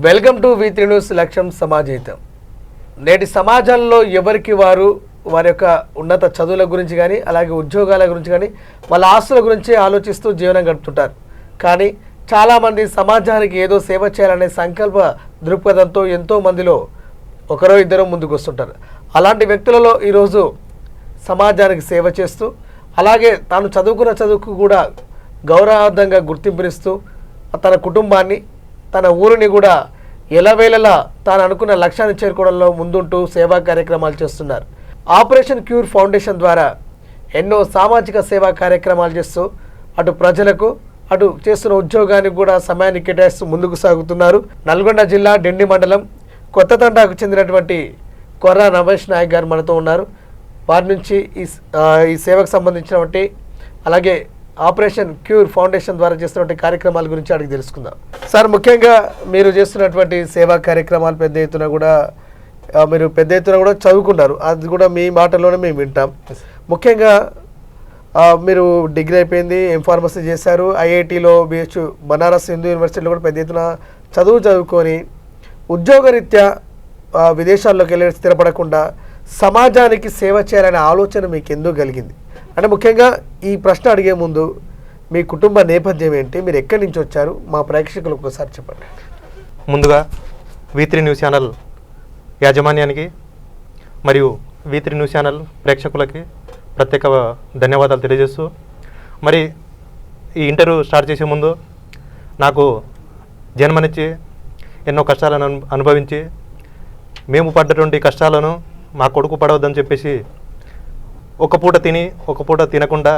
Welcome to V3 news లక్ష్యం సమాజహితం. నేటి సమాజంలో ఎవరికి వారి యొక్క ఉన్నత చదువుల గురించి కానీ అలాగే ఉద్యోగాల గురించి కానీ వాళ్ళ ఆస్తుల గురించి ఆలోచిస్తూ జీవనం గడుపుతుంటారు. కానీ చాలామంది సమాజానికి ఏదో సేవ చేయాలనే సంకల్ప దృక్పథంతో ఎంతో మందిలో ఒకరో ఇద్దరు ముందుకు వస్తుంటారు. అలాంటి వ్యక్తులలో ఈరోజు సమాజానికి సేవ చేస్తూ అలాగే తాను చదువుకున్న చదువుకు కూడా గౌరవార్థంగా గుర్తింపునిస్తూ తన కుటుంబాన్ని తన ఊరిని కూడా ఎలవేళలా తాను అనుకున్న లక్ష్యాన్ని చేరుకోవడంలో ముందుంటూ సేవా కార్యక్రమాలు చేస్తున్నారు. ఆపరేషన్ క్యూర్ ఫౌండేషన్ ద్వారా ఎన్నో సామాజిక సేవా కార్యక్రమాలు చేస్తూ అటు ప్రజలకు అటు చేస్తున్న ఉద్యోగానికి కూడా సమయాన్ని కేటాయిస్తూ ముందుకు సాగుతున్నారు. నల్గొండ జిల్లా డెండి మండలం కొత్తతండాకు చెందినటువంటి కొర్రా రమేష్ నాయక్ గారు మనతో ఉన్నారు. వారి నుంచి ఈ సేవకు సంబంధించినటువంటి అలాగే ఆపరేషన్ క్యూర్ ఫౌండేషన్ ద్వారా చేస్తున్నటువంటి కార్యక్రమాల గురించి అడిగి తెలుసుకుందాం. సార్, ముఖ్యంగా మీరు చేస్తున్నటువంటి సేవా కార్యక్రమాలు పెద్ద ఎత్తున కూడా చదువుకున్నారు. అది కూడా మీ మాటల్లోనే మేము వింటాం. ముఖ్యంగా మీరు డిగ్రీ అయిపోయింది, ఎంఫార్మసీ చేశారు, ఐఐటిలో BH బనారస్ హిందూ యూనివర్సిటీలో కూడా పెద్ద ఎత్తున చదువుకొని ఉద్యోగరీత్యా విదేశాల్లోకి వెళ్ళి స్థిరపడకుండా సమాజానికి సేవ చేయాలనే ఆలోచన మీకు ఎందుకు కలిగింది? అంటే ముఖ్యంగా ఈ ప్రశ్న అడిగే ముందు మీ కుటుంబ నేపథ్యం ఏంటి, మీరు ఎక్కడి నుంచి వచ్చారు, మా ప్రేక్షకులకు ఒకసారి చెప్పండి. ముందుగా V3 న్యూస్ ఛానల్ యాజమాన్యానికి మరియు V3 న్యూస్ ఛానల్ ప్రేక్షకులకి ప్రత్యేక ధన్యవాదాలు తెలియజేస్తూ, మరి ఈ ఇంటర్వ్యూ స్టార్ట్ చేసే ముందు నాకు జన్మనిచ్చి ఎన్నో కష్టాలను అనుభవించి మేము పడ్డటువంటి కష్టాలను మా కొడుకు పడవద్దని చెప్పేసి ఒక పూట తిని ఒక పూట తినకుండా,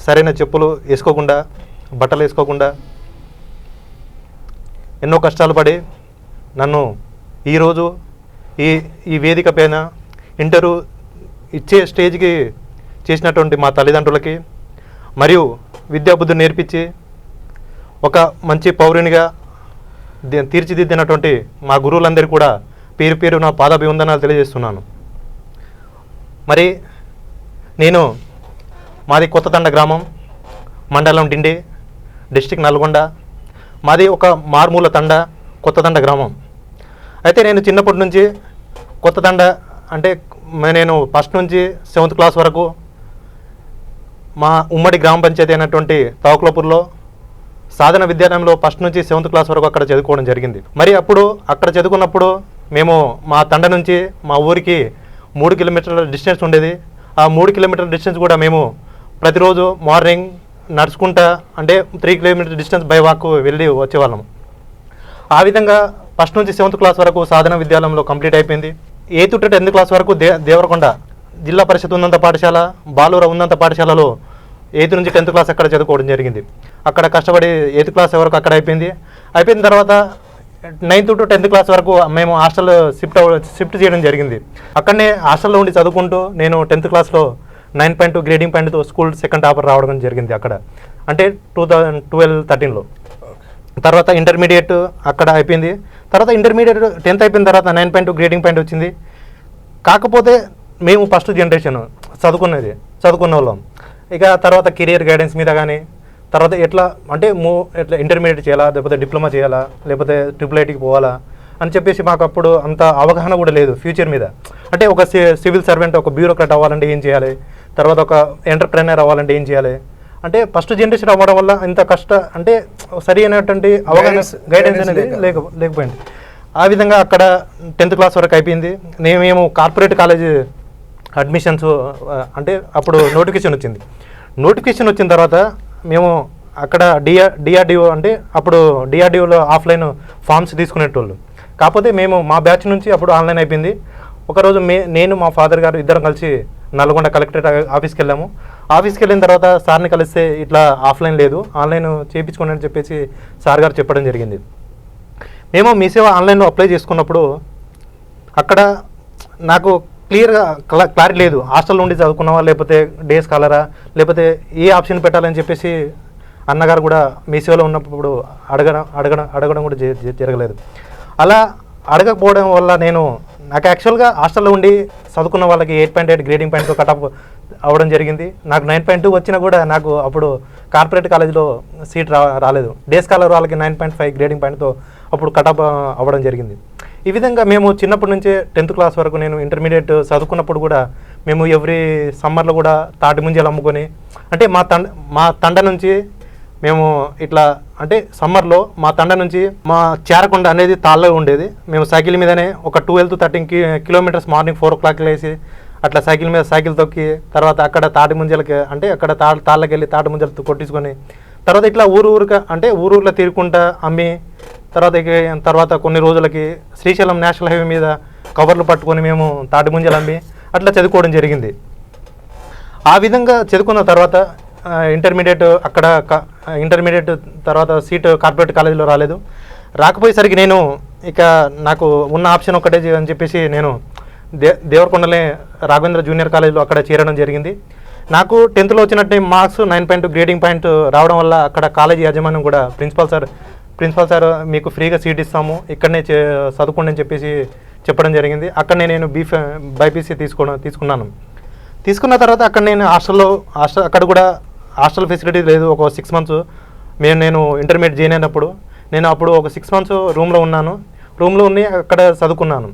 సరైన చెప్పులు వేసుకోకుండా, బట్టలు వేసుకోకుండా ఎన్నో కష్టాలు పడి నన్ను ఈరోజు ఈ వేదిక పైన ఇంటర్వ్యూ ఇచ్చే స్టేజ్కి చేసినటువంటి మా తల్లిదండ్రులకి మరియు విద్యాబుద్ధులు నేర్పించి ఒక మంచి పౌరునిగా తీర్చిదిద్దినటువంటి మా గురువులందరికీ కూడా పేరు పేరు నా పాదాభివందనాలు తెలియజేస్తున్నాను. మరి నేను మాది కొత్తతండ గ్రామం, మండలం డిండి, డిస్ట్రిక్ట్ నల్గొండ. మాది ఒక మారుమూల తండ, కొత్తతండ గ్రామం. అయితే నేను చిన్నప్పటి నుంచి కొత్తతండ అంటే నేను ఫస్ట్ నుంచి 7th క్లాస్ వరకు మా ఉమ్మడి గ్రామ పంచాయతీ అయినటువంటి తవకులపూర్లో సాధన విద్యాలయంలో ఫస్ట్ నుంచి 7th క్లాస్ వరకు అక్కడ చదువుకోవడం జరిగింది. మరి అప్పుడు అక్కడ చదువుకున్నప్పుడు మేము మా తండ నుంచి మా ఊరికి 3 కిలోమీటర్ల డిస్టెన్స్ ఉండేది. ఆ 3 కిలోమీటర్ల డిస్టెన్స్ కూడా మేము ప్రతిరోజు మార్నింగ్ నడుచుకుంటా అంటే 3 కిలోమీటర్ డిస్టెన్స్ బై వాక్ వెళ్ళి వచ్చేవాళ్ళం. ఆ విధంగా ఫస్ట్ నుంచి 7th క్లాస్ వరకు సాధన విద్యాలయంలో కంప్లీట్ అయిపోయింది. 8th to 10th క్లాస్ వరకు దేవరకొండ జిల్లా పరిషత్ ఉన్నంత పాఠశాల, బాలూర ఉన్నంత పాఠశాలలో 8th నుంచి 10th క్లాస్ అక్కడ చదువుకోవడం జరిగింది. అక్కడ కష్టపడి 8th క్లాస్ వరకు అక్కడ అయిపోయిన తర్వాత 9th to 10th క్లాస్ వరకు మేము హాస్టల్ షిఫ్ట్ చేయడం జరిగింది. అక్కడనే హాస్టల్లో ఉండి చదువుకుంటూ నేను 10th క్లాస్లో 9.2 గ్రేడింగ్ పాయింట్తో స్కూల్ సెకండ్ టాపర్ రావడం జరిగింది అక్కడ, అంటే 2012-13లో. తర్వాత ఇంటర్మీడియట్ అక్కడ అయిపోయింది. తర్వాత ఇంటర్మీడియట్ 10th అయిపోయిన తర్వాత 9.2 గ్రేడింగ్ పాయింట్ వచ్చింది. కాకపోతే మేము ఫస్ట్ జనరేషన్ చదువుకున్న వాళ్ళం. ఇక తర్వాత కెరియర్ గైడెన్స్ మీద కానీ తర్వాత ఎట్లా ఇంటర్మీడియట్ చేయాలా, లేకపోతే డిప్లొమా చేయాలా, లేకపోతే IIITకి పోవాలా అని చెప్పేసి మాకు అప్పుడు అంత అవగాహన కూడా లేదు ఫ్యూచర్ మీద. అంటే ఒక సివిల్ సర్వెంట్, ఒక బ్యూరోక్రాట్ అవ్వాలంటే ఏం చేయాలి, తర్వాత ఒక ఎంటర్ప్రెనర్ అవ్వాలంటే ఏం చేయాలి, అంటే ఫస్ట్ జనరేషన్ అవ్వడం వల్ల ఇంత అంటే సరి అయినటువంటి అవగాహన గైడెన్స్ అనేది లేకపోయింది. ఆ విధంగా అక్కడ 10th క్లాస్ వరకు అయిపోయింది. మేము కార్పొరేట్ కాలేజ్ అడ్మిషన్స్ అంటే అప్పుడు నోటిఫికేషన్ వచ్చిన తర్వాత మేము అక్కడ డిఆర్డిఓ అంటే అప్పుడు డిఆర్డిఓలో ఆఫ్లైన్ ఫామ్స్ తీసుకునేటోళ్ళు. కాకపోతే మా బ్యాచ్ నుంచి అప్పుడు ఆన్లైన్ అయిపోయింది. ఒకరోజు నేను మా ఫాదర్ గారు ఇద్దరం కలిసి నల్గొండ కలెక్టరేట్ ఆఫీస్కి వెళ్ళాము. ఆఫీస్కి వెళ్ళిన తర్వాత సార్ని కలిస్తే ఇట్లా ఆఫ్లైన్ లేదు, ఆన్లైన్ చేయించుకోండి అని చెప్పేసి సార్ గారు చెప్పడం జరిగింది. మేము మీ సేవ ఆన్లైన్లో అప్లై చేసుకున్నప్పుడు అక్కడ నాకు క్లారిటీ లేదు, హాస్టల్ నుండి చదువుకున్నావా లేకపోతే డే స్కాలరా లేకపోతే ఏ ఆప్షన్ పెట్టాలని చెప్పేసి అన్నగారు కూడా మీ సేవలో ఉన్నప్పుడు అడగడం కూడా జరగలేదు. అలా అడగకపోవడం వల్ల నాకు యాక్చువల్గా హాస్టల్లో ఉండి చదువుకున్న వాళ్ళకి 8.8 గ్రేడింగ్ పాయింట్తో కటప్ అవ్వడం జరిగింది. నాకు 9.2 వచ్చినా కూడా నాకు అప్పుడు కార్పొరేట్ కాలేజీలో సీట్ రాలేదు. డే స్కాలర్ వాళ్ళకి 9.5 గ్రేడింగ్ పాయింట్తో అప్పుడు కటాప్ అవ్వడం జరిగింది. ఈ విధంగా మేము చిన్నప్పటి నుంచే 10th క్లాస్ వరకు నేను ఇంటర్మీడియట్ చదువుకున్నప్పుడు కూడా మేము ఎవ్రీ సమ్మర్లో కూడా తాటి ముంజలు అమ్ముకొని, అంటే మా తండ నుంచి మేము ఇట్లా, అంటే సమ్మర్లో మా తండ నుంచి మా చేరకొండ అనేది తాళ్ళలో ఉండేది. మేము సైకిల్ మీదనే ఒక 12 to 13 కిలోమీటర్స్ మార్నింగ్ 4 o'clock లేసి అట్లా సైకిల్ తొక్కి, తర్వాత అక్కడ తాటి ముంజలకి, అంటే అక్కడ తాళ్ళకి వెళ్ళి తాటి ముంజలు కొట్టించుకొని, తర్వాత ఇట్లా ఊరూరులో తిరుగుకుంటా అమ్మి, తర్వాత కొన్ని రోజులకి శ్రీశైలం నేషనల్ హైవే మీద కవర్లు పట్టుకొని మేము తాటి ముంజలు అమ్మి అట్లా చదువుకోవడం జరిగింది. ఆ విధంగా చదువుకున్న తర్వాత ఇంటర్మీడియట్ తర్వాత సీటు కార్పొరేట్ కాలేజీలో రాలేదు. రాకపోయేసరికి నేను ఇక నాకు ఉన్న ఆప్షన్ ఒకటే అని చెప్పేసి నేను దేవరకొండలే రాఘవేంద్ర జూనియర్ కాలేజీలో అక్కడ చేరడం జరిగింది. నాకు 10th వచ్చినట్టు మార్క్స్ 9.2 గ్రేడింగ్ పాయింట్ రావడం వల్ల అక్కడ కాలేజీ యాజమాన్యం కూడా ప్రిన్సిపల్ సార్ మీకు ఫ్రీగా సీట్ ఇస్తాము, ఇక్కడనే చదువుకోండి అని చెప్పేసి చెప్పడం జరిగింది. అక్కడనే నేను బైపీసీ తీసుకున్నాను. తీసుకున్న తర్వాత అక్కడ నేను అక్కడ కూడా హాస్టల్ ఫెసిలిటీ లేదు. ఒక 6 months నేను ఇంటర్మీడియట్ జాయిన్ అయినప్పుడు నేను అప్పుడు ఒక 6 months రూమ్లో ఉండి అక్కడ చదువుకున్నాను.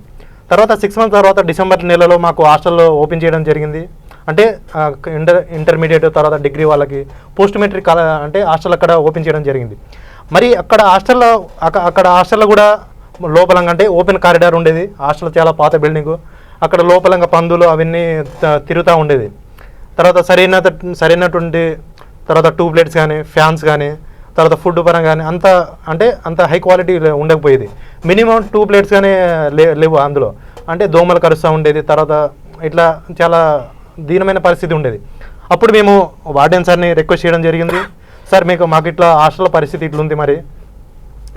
తర్వాత 6 months తర్వాత డిసెంబర్ నెలలో మాకు హాస్టల్లో ఓపెన్ చేయడం జరిగింది. అంటే ఇంటర్మీడియట్ తర్వాత డిగ్రీ వాళ్ళకి పోస్ట్ మెట్రిక్ అంటే హాస్టల్ అక్కడ ఓపెన్ చేయడం జరిగింది. మరి అక్కడ హాస్టల్లో కూడా లోపలంగా అంటే ఓపెన్ కారిడార్ ఉండేది. హాస్టల్ చాలా పాత బిల్డింగు. అక్కడ లోపలంగా పందులు అవన్నీ తిరుగుతూ ఉండేది. తర్వాత సరైనటువంటి తర్వాత ట్యూబ్లైట్స్ కానీ ఫ్యాన్స్ కానీ తర్వాత ఫుడ్ పరంగా కానీ అంత హై క్వాలిటీ ఉండకపోయేది. మినిమం ట్యూబ్లైట్స్ కానీ లేవు అందులో. అంటే దోమలు కరుస్తూ ఉండేది. తర్వాత ఇట్లా చాలా దీనమైన పరిస్థితి ఉండేది. అప్పుడు మేము వార్డెన్ సార్ని రిక్వెస్ట్ చేయడం జరిగింది. సార్ మాకు ఇట్లా హాస్టల్ పరిస్థితి ఇట్లుంది, మరి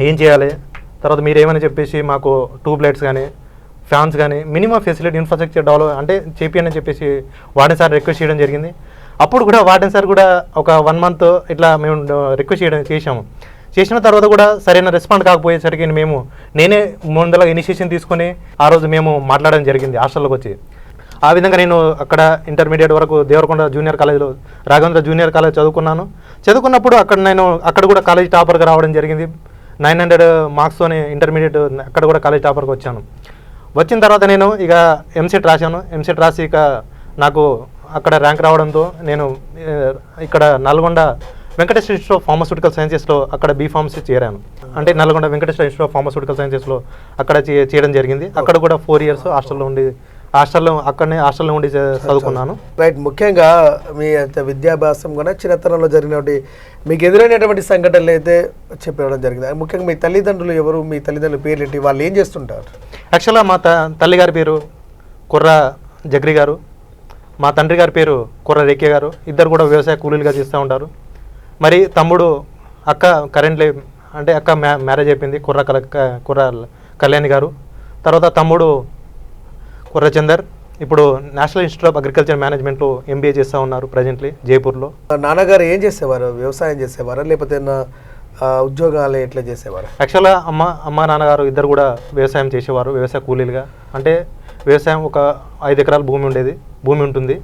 ఏం చేయాలి, తర్వాత మీరేమని చెప్పేసి మాకు ట్యూబ్లైట్స్ కానీ ఫ్యాన్స్ కానీ మినిమం ఫెసిలిటీ ఇన్ఫ్రాస్ట్రక్చర్ డెవలప్ అంటే చేపియని చెప్పేసి వార్డెన్ సార్ రిక్వెస్ట్ చేయడం జరిగింది. అప్పుడు కూడా వార్డెన్ సార్ కూడా ఒక 1 month ఇట్లా మేము రిక్వెస్ట్ చేసాము. చేసిన తర్వాత కూడా సరైన రెస్పాండ్ కాకపోయేసరికి నేనే ముందర ఇనిషియేషన్ తీసుకొని ఆ రోజు మేము మాట్లాడడం జరిగింది హాస్టల్లోకి వచ్చి. ఆ విధంగా నేను అక్కడ ఇంటర్మీడియట్ వరకు దేవరకొండ జూనియర్ కాలేజ్లో రాఘవేంద్ర జూనియర్ కాలేజ్ చదువుకున్నప్పుడు అక్కడ కూడా కాలేజ్ టాపర్గా రావడం జరిగింది. 900 మార్క్స్తోనే ఇంటర్మీడియట్ అక్కడ కూడా కాలేజ్ టాపర్గా వచ్చాను. వచ్చిన తర్వాత నేను ఇక ఎంసెట్ రాశాను. ఎంసెట్ రాసి ఇక నాకు అక్కడ ర్యాంక్ రావడంతో నేను ఇక్కడ Nalgonda Venkateswara institute of pharmaceutical సైన్సెస్లో అక్కడ బీఫార్మసీ చేరాను. అంటే Nalgonda Venkateswara institute of pharmaceutical సైన్సెస్లో అక్కడ చేయడం జరిగింది. అక్కడ కూడా 4 years హాస్టల్లో ఉండి చదువుకున్నాను. రైట్. ముఖ్యంగా మీ విద్యాభ్యాసం కూడా చిన్నతనంలో జరిగినటువంటి మీకు ఎదురైనటువంటి సంఘటనలు అయితే చెప్పడం జరిగింది. ముఖ్యంగా మీ తల్లిదండ్రులు ఎవరు, మీ తల్లిదండ్రుల పేర్లు ఏంటి, వాళ్ళు ఏం చేస్తుంటారు? యాక్చువల్గా మా తల్లిగారి పేరు కుర్ర జగ్రి గారు, మా తండ్రి గారి పేరు కుర్ర రేఖ్య గారు. ఇద్దరు కూడా వ్యవసాయ కూలీలుగా చేస్తూ ఉంటారు. మరి తమ్ముడు అక్క కరెంట్లీ అంటే అక్క మ్యారేజ్ అయిపోయింది, కుర్ర కళ్యాణి గారు. తర్వాత తమ్ముడు కుర్రచందర్ ఇప్పుడు నేషనల్ ఇన్స్టిట్యూట్ ఆఫ్ అగ్రికల్చర్ మేనేజ్మెంట్లో MBA చేస్తూ ఉన్నారు ప్రజెంట్లీ జైపూర్లో. నాన్నగారు ఏం చేసేవారు? వ్యవసాయం చేసేవారా లేకపోతే ఉద్యోగాలు ఎట్లా చేసేవారు? యాక్చువల్గా అమ్మ నాన్నగారు ఇద్దరు కూడా వ్యవసాయం చేసేవారు, వ్యవసాయ కూలీలుగా. అంటే వ్యవసాయం ఒక 5 ఎకరాల భూమి ఉంటుంది.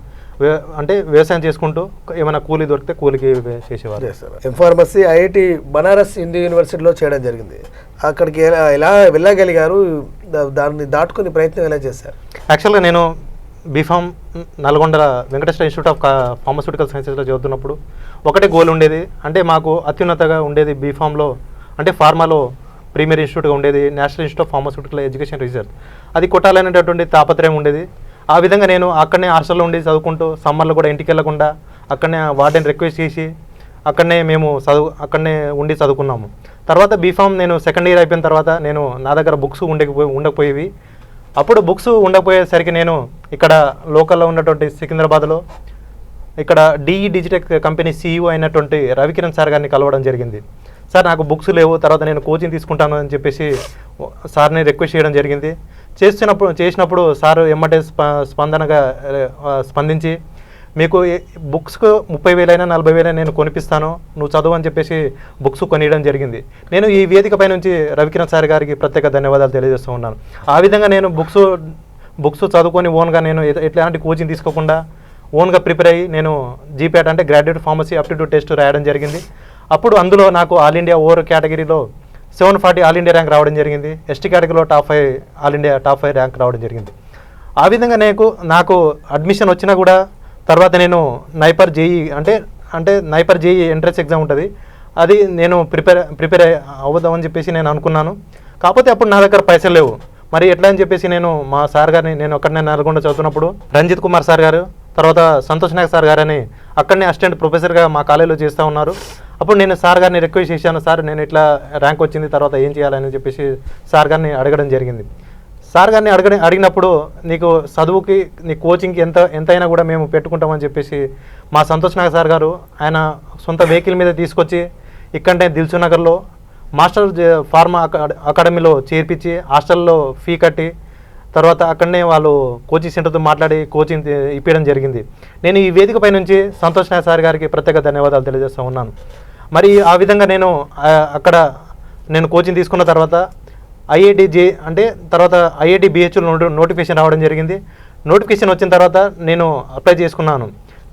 అంటే వ్యవసాయం చేసుకుంటూ ఏమైనా కూలీ దొరికితే కూలికి చేసేవారు. ఎంఫార్మసీ IIT బనారస్ హిందూ యూనివర్సిటీలో చేయడం జరిగింది. అక్కడికి ఎలా వెళ్ళగలిగారు? దాన్ని దాటుకుని ప్రయత్నం ఎలా చేశారు? యాక్చువల్గా నేను B Pharm Nalgonda Venkateswara institute of pharmaceutical సైన్సెస్లో చదువుతున్నప్పుడు ఒకటే గోల్ ఉండేది. అంటే మాకు అత్యున్నతగా ఉండేది బీఫామ్లో, అంటే ఫార్మాలో ప్రీమియర్ ఇన్స్టిట్యూట్గా ఉండేది national institute of pharmaceutical education research. అది కొట్టాలనేటటువంటి తాపత్రయం ఉండేది. ఆ విధంగా నేను అక్కడనే హాస్టల్లో ఉండి చదువుకుంటూ సమ్మర్లో కూడా ఇంటికి వెళ్ళకుండా అక్కడనే వార్డెన్ రిక్వెస్ట్ చేసి అక్కడనే అక్కడనే ఉండి చదువుకున్నాము. తర్వాత బీఫామ్ నేను 2nd year అయిపోయిన తర్వాత నా దగ్గర బుక్స్ ఉండకపోయేవి. అప్పుడు బుక్స్ ఉండకపోయేసరికి నేను ఇక్కడ లోకల్లో ఉన్నటువంటి సికింద్రాబాద్లో ఇక్కడ DE డిజిటెక్ కంపెనీ CEO అయినటువంటి రవికిరణ్ సార్ గారిని కలవడం జరిగింది. సార్ నాకు బుక్స్ లేవు, తర్వాత నేను కోచింగ్ తీసుకుంటాను అని చెప్పేసి సార్ని రిక్వెస్ట్ చేయడం జరిగింది. చేసినప్పుడు సార్ ఎమ్మటే స్పందించి మీకు బుక్స్కు 30,000 40,000 నేను కొనిపిస్తాను, నువ్వు చదువు అని చెప్పేసి బుక్స్ కొనియడం జరిగింది. నేను ఈ వేదికపై నుంచి రవికిరణ్ సార్ గారికి ప్రత్యేక ధన్యవాదాలు తెలియజేస్తూ ఉన్నాను. ఆ విధంగా నేను బుక్స్ చదువుకొని ఓన్గా నేను ఎట్లాంటి కోచింగ్ తీసుకోకుండా ఓన్గా ప్రిపేర్ అయ్యి నేను GPAT అంటే గ్రాడ్యుయేట్ ఫార్మసీ అప్టిట్యూడ్ టెస్ట్ రాయడం జరిగింది. అప్పుడు అందులో నాకు ఆల్ ఇండియా ఓవర్ కేటగిరీలో 740 ఆల్ ఇండియా ర్యాంక్ రావడం జరిగింది. ఎస్టీ కేటగిరీలో top 5 all India top 5 rank రావడం జరిగింది. ఆ విధంగా నాకు అడ్మిషన్ వచ్చినా కూడా తర్వాత నేను నైపర్ జేఈ అంటే నైపర్ జేఈ ఎంట్రన్స్ ఎగ్జామ్ ఉంటుంది, అది నేను ప్రిపేర్ అవుదామని చెప్పేసి నేను అనుకున్నాను. కాకపోతే అప్పుడు నా దగ్గర పైసలు లేవు. మరి ఎట్లా అని చెప్పేసి నేను మా సార్ గారిని, నేను అక్కడనే నల్గొండ చదువుతున్నప్పుడు రంజిత్ కుమార్ సార్ గారు, తర్వాత సంతోష్ నాయక్ సార్ గారని అక్కడనే అసిస్టెంట్ ప్రొఫెసర్గా మా కాలేజీలో చేస్తూ ఉన్నారు. అప్పుడు నేను సార్ గారిని రిక్వెస్ట్ చేశాను, సార్ నేను ఇట్లా ర్యాంక్ వచ్చింది, తర్వాత ఏం చేయాలని చెప్పేసి సార్ గారిని అడగడం జరిగింది. సార్ గారిని అడిగినప్పుడు నీకు చదువుకి నీ కోచింగ్కి ఎంతైనా కూడా మేము పెట్టుకుంటామని చెప్పేసి మా సంతోష్ నాయక్ సార్ గారు ఆయన సొంత వెహికల్ మీద తీసుకొచ్చి ఇక్కడే దిల్సుఖ్ నగర్లో మాస్టర్ ఫార్మా అకాడమీలో చేర్పించి హాస్టల్లో ఫీ కట్టి తర్వాత అక్కడనే వాళ్ళు కోచింగ్ సెంటర్తో మాట్లాడి కోచింగ్ ఇప్పించడం జరిగింది. నేను ఈ వేదిక పై నుంచి సంతోష్ నాయక్ సార్ గారికి ప్రత్యేక ధన్యవాదాలు తెలియజేస్తూ ఉన్నాను. మరి ఆ విధంగా అక్కడ నేను కోచింగ్ తీసుకున్న తర్వాత తర్వాత ఐఐటి బిహెచ్లో నోటిఫికేషన్ రావడం జరిగింది. నోటిఫికేషన్ వచ్చిన తర్వాత నేను అప్లై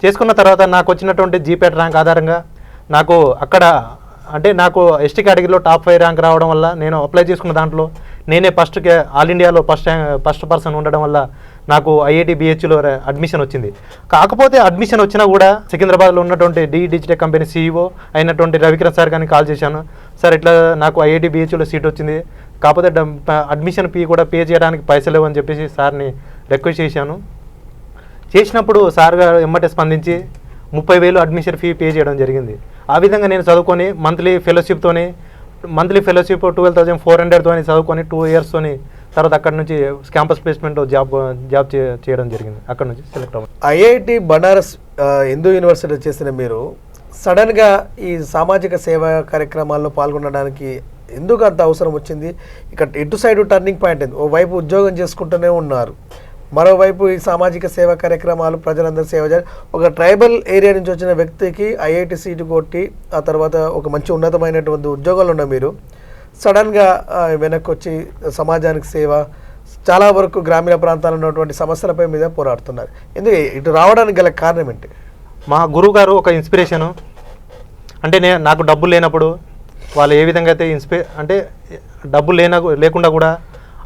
చేసుకున్న తర్వాత నాకు వచ్చినటువంటి జీపేట్ ర్యాంక్ ఆధారంగా నాకు ఎస్టీ కేటగిరీలో టాప్ 5 ర్యాంక్ రావడం వల్ల నేను అప్లై చేసుకున్న దాంట్లో నేనే ఆల్ ఇండియాలో ఫస్ట్ పర్సన్ ఉండడం వల్ల నాకు ఐఐటి బిహెచ్లో అడ్మిషన్ వచ్చింది. కాకపోతే అడ్మిషన్ వచ్చినా కూడా సికింద్రాబాద్లో ఉన్నటువంటి డిజిటెక్ కంపెనీ సీఈఓ అయినటువంటి రవికిరణ్ సార్ గారిని కాల్ చేశాను, సార్ ఇట్లా నాకు ఐఐటి బిహెచ్లో సీట్ వచ్చింది, కాకపోతే అడ్మిషన్ ఫీ కూడా పే చేయడానికి పైసలు లేవు అని చెప్పేసి సార్ని రిక్వెస్ట్ చేసినప్పుడు సార్ గారు ఎమ్మటే స్పందించి 30,000 అడ్మిషన్ ఫీ పే చేయడం జరిగింది. ఆ విధంగా నేను చదువుకొని మంత్లీ ఫెలోషిప్ 12,400 చదువుకొని 2 years తర్వాత అక్కడ నుంచి క్యాంపస్ ప్లేస్మెంట్ జాబ్ చేయడం జరిగింది. అక్కడ నుంచి సెలెక్ట్ అవ్వడం. ఐఐటి బనారస్ హిందూ యూనివర్సిటీ చేసిన మీరు సడన్గా ఈ సామాజిక సేవా కార్యక్రమాల్లో పాల్గొనడానికి ఎందుకు అంత అవసరం వచ్చింది? ఇక్కడ ఇటు సైడ్ టర్నింగ్ పాయింట్ ఏంది? ఓవైపు ఉద్యోగం చేసుకుంటూనే ఉన్నారు, మరోవైపు ఈ సామాజిక సేవా కార్యక్రమాలు ప్రజలందరూ సేవ చేయాలి. ఒక ట్రైబల్ ఏరియా నుంచి వచ్చిన వ్యక్తికి ఐఐటి సీటు కొట్టి ఆ తర్వాత ఒక మంచి ఉన్నతమైనటువంటి ఉద్యోగాలు ఉన్న మీరు సడన్గా వెనక్కి వచ్చి సమాజానికి సేవ, చాలా వరకు గ్రామీణ ప్రాంతాల్లో ఉన్నటువంటి సమస్యలపై మీద పోరాడుతున్నారు. ఎందుకు ఇటు రావడానికి గల కారణం ఏంటి? మా గురువు గారు ఒక ఇన్స్పిరేషను. నాకు డబ్బులు లేనప్పుడు వాళ్ళు ఏ విధంగా అయితే డబ్బులు లేకుండా కూడా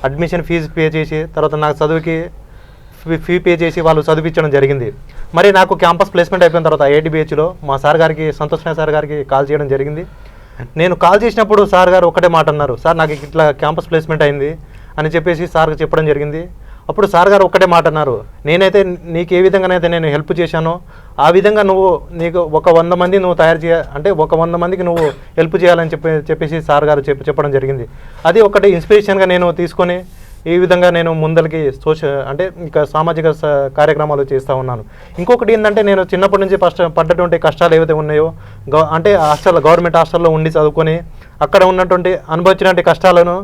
అడ్మిషన్ ఫీజు పే చేసి తర్వాత నాకు చదువుకి ఫీ పే చేసి వాళ్ళు చదివించడం జరిగింది. మరి నాకు క్యాంపస్ ప్లేస్మెంట్ అయిపోయిన తర్వాత ఐఐటి బిహెచ్లో మా సార్ గారికి, సంతోష్ నాయక్ సార్ గారికి కాల్ చేయడం జరిగింది. నేను కాల్ చేసినప్పుడు సార్ గారు ఒకటే మాట అన్నారు, సార్ నాకు ఇట్లా క్యాంపస్ ప్లేస్మెంట్ అయింది అని చెప్పేసి సార్కి చెప్పడం జరిగింది. అప్పుడు సార్ గారు ఒక్కటే మాట అన్నారు, నేనైతే నీకు ఏ విధంగానైతే నేను హెల్ప్ చేశానో ఆ విధంగా నీకు ఒక 100 మంది నువ్వు ఒక 100 మందికి నువ్వు హెల్ప్ చేయాలని చెప్పేసి సార్ గారు చెప్పడం జరిగింది. అది ఒకటి ఇన్స్పిరేషన్గా నేను తీసుకొని ఈ విధంగా నేను ముందరికి ఇంకా సామాజిక కార్యక్రమాలు చేస్తూ ఉన్నాను. ఇంకొకటి ఏంటంటే నేను చిన్నప్పటి నుంచి పడ్డటువంటి కష్టాలు ఏవైతే ఉన్నాయో గవర్నమెంట్ హాస్టల్లో ఉండి చదువుకొని అక్కడ ఉన్నటువంటి అనుభవించినటువంటి కష్టాలను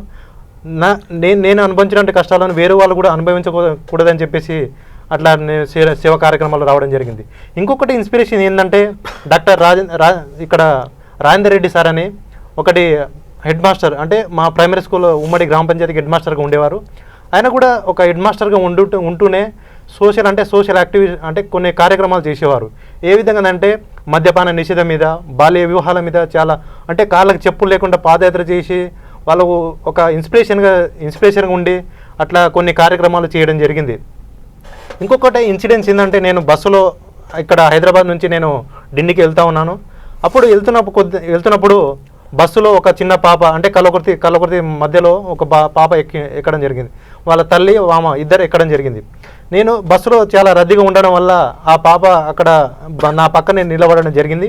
నేను అనుభవించినటువంటి కష్టాలను వేరే వాళ్ళు కూడా అనుభవించకూడదని చెప్పేసి అట్లా సేవా కార్యక్రమాలు రావడం జరిగింది. ఇంకొకటి ఇన్స్పిరేషన్ ఏంటంటే డాక్టర్ ఇక్కడ రాజేందర్ రెడ్డి సార్ అని ఒకటి హెడ్ మాస్టర్, మా ప్రైమరీ స్కూల్ ఉమ్మడి గ్రామ పంచాయతీకి హెడ్ మాస్టర్గా ఉండేవారు. ఆయన కూడా ఒక హెడ్ మాస్టర్గా ఉంటూనే సోషల్ యాక్టివిటీ కొన్ని కార్యక్రమాలు చేసేవారు. ఏ విధంగా మద్యపాన నిషేధం మీద, బాల్య వివాహాల మీద చాలా కాళ్ళకి చెప్పులు లేకుండా పాదయాత్ర చేసి వాళ్ళకు ఒక ఇన్స్పిరేషన్గా ఉండి అట్లా కొన్ని కార్యక్రమాలు చేయడం జరిగింది. ఇంకొకటి ఇన్సిడెంట్స్ ఏంటంటే నేను బస్సులో ఇక్కడ హైదరాబాద్ నుంచి నేను ఢిల్లీకి వెళ్తూ ఉన్నాను. అప్పుడు వెళ్తున్నప్పుడు బస్సులో ఒక చిన్న పాప కల్లకుర్తి మధ్యలో ఒక పాప ఎక్కడం జరిగింది. వాళ్ళ తల్లి మామ ఇద్దరు ఎక్కడం జరిగింది. నేను బస్సులో చాలా రద్దీగా ఉండడం వల్ల ఆ పాప అక్కడ నా పక్కనే నిలబడడం జరిగింది.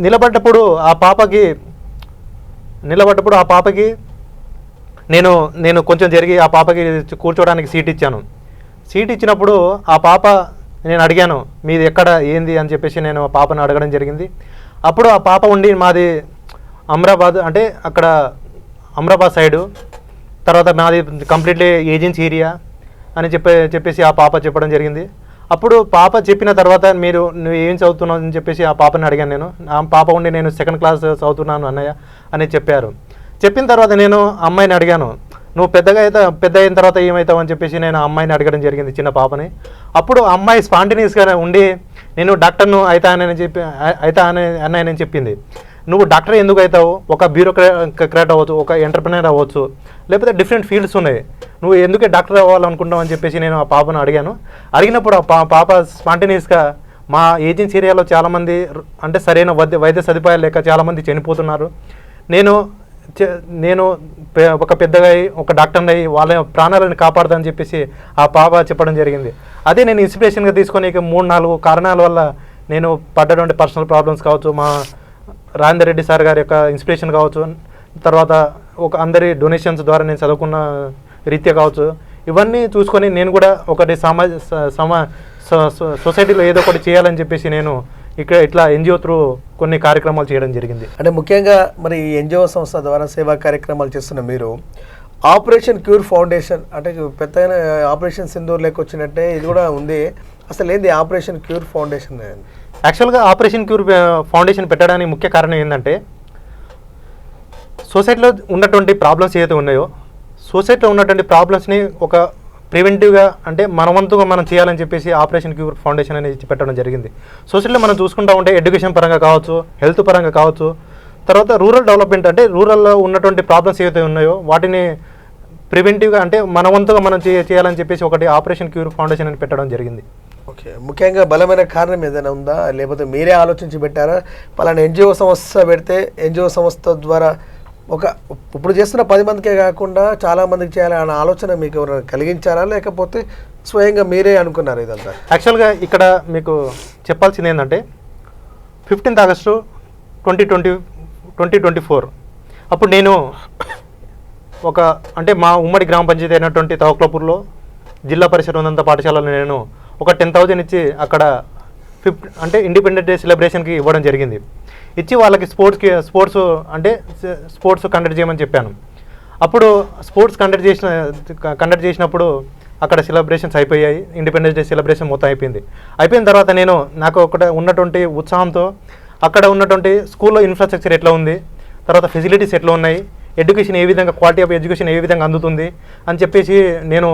నిలబడ్డప్పుడు ఆ పాపకి నేను కొంచెం జరిగి ఆ పాపకి కూర్చోవడానికి సీట్ ఇచ్చాను. సీట్ ఇచ్చినప్పుడు ఆ పాప, నేను అడిగాను మీది ఎక్కడ ఏంది అని చెప్పేసి నేను ఆ పాపను అడగడం జరిగింది. అప్పుడు ఆ పాప ఉండి మాది అమరాబాద్, అక్కడ అమరాబాద్ సైడు, తర్వాత మాది కంప్లీట్లీ ఏజెన్సీ ఏరియా అని చెప్పేసి ఆ పాప చెప్పడం జరిగింది. అప్పుడు పాప చెప్పిన తర్వాత నువ్వు ఏం చదువుతున్నావు అని చెప్పేసి ఆ పాపని అడిగాను. ఆ పాప ఉండి నేను 2nd class చదువుతున్నాను అన్నయ్య అని చెప్పారు. చెప్పిన తర్వాత నేను అమ్మాయిని అడిగాను, నువ్వు పెద్ద అయిన తర్వాత ఏమవుతావు అని చెప్పేసి నేను అమ్మాయిని అడగడం జరిగింది, చిన్న పాపని. అప్పుడు అమ్మాయి స్పాంటేనియస్గా ఉండి నేను డాక్టర్ను అన్నయ్యని చెప్పింది. నువ్వు డాక్టర్ ఎందుకు అవుతావు, ఒక బ్యూరోక్రాట్ అవ్వచ్చు, ఒక ఎంటర్ప్రినర్ అవ్వచ్చు, లేకపోతే డిఫరెంట్ ఫీల్డ్స్ ఉన్నాయి, నువ్వు ఎందుకే డాక్టర్ అవ్వాలనుకుంటావు అని చెప్పేసి నేను ఆ పాపను అడిగినప్పుడు ఆ పాప స్పాంటేనియస్గా మా ఏజెన్సీ ఏరియాలో చాలామంది అంటే సరైన వైద్య సదుపాయాలు లేక చాలామంది చనిపోతున్నారు, నేను ఒక పెద్దగా ఒక డాక్టర్ని అయ్యి వాళ్ళ ప్రాణాలను కాపాడదని చెప్పేసి ఆ పాప చెప్పడం జరిగింది. అదే నేను ఇన్స్పిరేషన్గా తీసుకొని 3-4 కారణాల వల్ల నేను పడ్డటువంటి పర్సనల్ ప్రాబ్లమ్స్ కావచ్చు, మా రాజేందర్ రెడ్డి సార్ గారి యొక్క ఇన్స్పిరేషన్ కావచ్చు, తర్వాత ఒక అందరి డొనేషన్స్ ద్వారా నేను చదువుకున్న రీత్యా కావచ్చు, ఇవన్నీ చూసుకొని నేను కూడా ఒకటి సొసైటీలో ఏదో ఒకటి చేయాలని చెప్పేసి నేను ఇక్కడ ఇట్లా ఎన్జిఓ త్రూ కొన్ని కార్యక్రమాలు చేయడం జరిగింది. అంటే ముఖ్యంగా మరి ఈ ఎన్జిఓ సంస్థ ద్వారా సేవా కార్యక్రమాలు చేస్తున్న మీరు ఆపరేషన్ క్యూర్ ఫౌండేషన్ అంటే పెద్దగా ఆపరేషన్ సింధూర్ లెక్క వచ్చినట్టే ఇది కూడా ఉంది, అసలు ఏంది ఆపరేషన్ క్యూర్ ఫౌండేషన్? యాక్చువల్గా ఆపరేషన్ క్యూర్ ఫౌండేషన్ పెట్టడానికి ముఖ్య కారణం ఏంటంటే సొసైటీలో ఉన్నటువంటి ప్రాబ్లమ్స్ ఏదైతే ఉన్నాయో సొసైటీలో ఉన్నటువంటి ప్రాబ్లమ్స్ని ఒక ప్రివెంటివ్గా అంటే మనవంతుగా మనం చేయాలని చెప్పేసి ఆపరేషన్ క్యూర్ ఫౌండేషన్ అనేది పెట్టడం జరిగింది. సొసైటీలో మనం చూసుకుంటా ఉంటే ఎడ్యుకేషన్ పరంగా కావచ్చు, హెల్త్ పరంగా కావచ్చు, తర్వాత రూరల్ డెవలప్మెంట్ అంటే రూరల్లో ఉన్నటువంటి ప్రాబ్లమ్స్ ఏవైతే ఉన్నాయో వాటిని ప్రివెంటివ్గా అంటే మనవంతుగా మనం చేయాలని చెప్పేసి ఒకటి ఆపరేషన్ క్యూర్ ఫౌండేషన్ అని పెట్టడం జరిగింది. ఓకే, ముఖ్యంగా బలమైన కారణం ఏదైనా ఉందా, లేకపోతే మీరే ఆలోచించి పెట్టారా? పలానా ఎన్జిఓ సంస్థ పెడితే ఎన్జిఓ సంస్థ ద్వారా ఇప్పుడు చేస్తున్న 10 మందికే కాకుండా చాలా మందికి చేయాలన్న ఆలోచన మీకు ఎవరైనా కలిగించారా, లేకపోతే స్వయంగా మీరే అనుకున్నారు ఇదంతా? యాక్చువల్గా ఇక్కడ మీకు చెప్పాల్సింది ఏంటంటే 15 ఆగస్టు 2024 అప్పుడు నేను అంటే మా ఉమ్మడి గ్రామ పంచాయతీ అయినటువంటి తవక్లపూర్లో జిల్లా పరిషత్ ఉన్నంత పాఠశాలలో నేను ఒక 10,000 ఇచ్చి అక్కడ అంటే ఇండిపెండెన్స్ డే సెలబ్రేషన్కి ఇవ్వడం జరిగింది. ఇచ్చి వాళ్ళకి స్పోర్ట్స్ కండక్ట్ చేయమని చెప్పాను. అప్పుడు స్పోర్ట్స్ కండక్ట్ చేసినప్పుడు అక్కడ సెలబ్రేషన్స్ అయిపోయాయి, ఇండిపెండెన్స్ డే సెలబ్రేషన్ మొత్తం అయిపోయిన తర్వాత నాకు ఉన్నటువంటి ఉత్సాహంతో అక్కడ ఉన్నటువంటి స్కూల్లో ఇన్ఫ్రాస్ట్రక్చర్ ఎట్లా ఉంది, తర్వాత ఫెసిలిటీస్ ఎట్లా ఉన్నాయి, ఎడ్యుకేషన్ ఏ విధంగా క్వాలిటీ ఆఫ్ ఎడ్యుకేషన్ ఏ విధంగా అందుతుంది అని చెప్పేసి నేను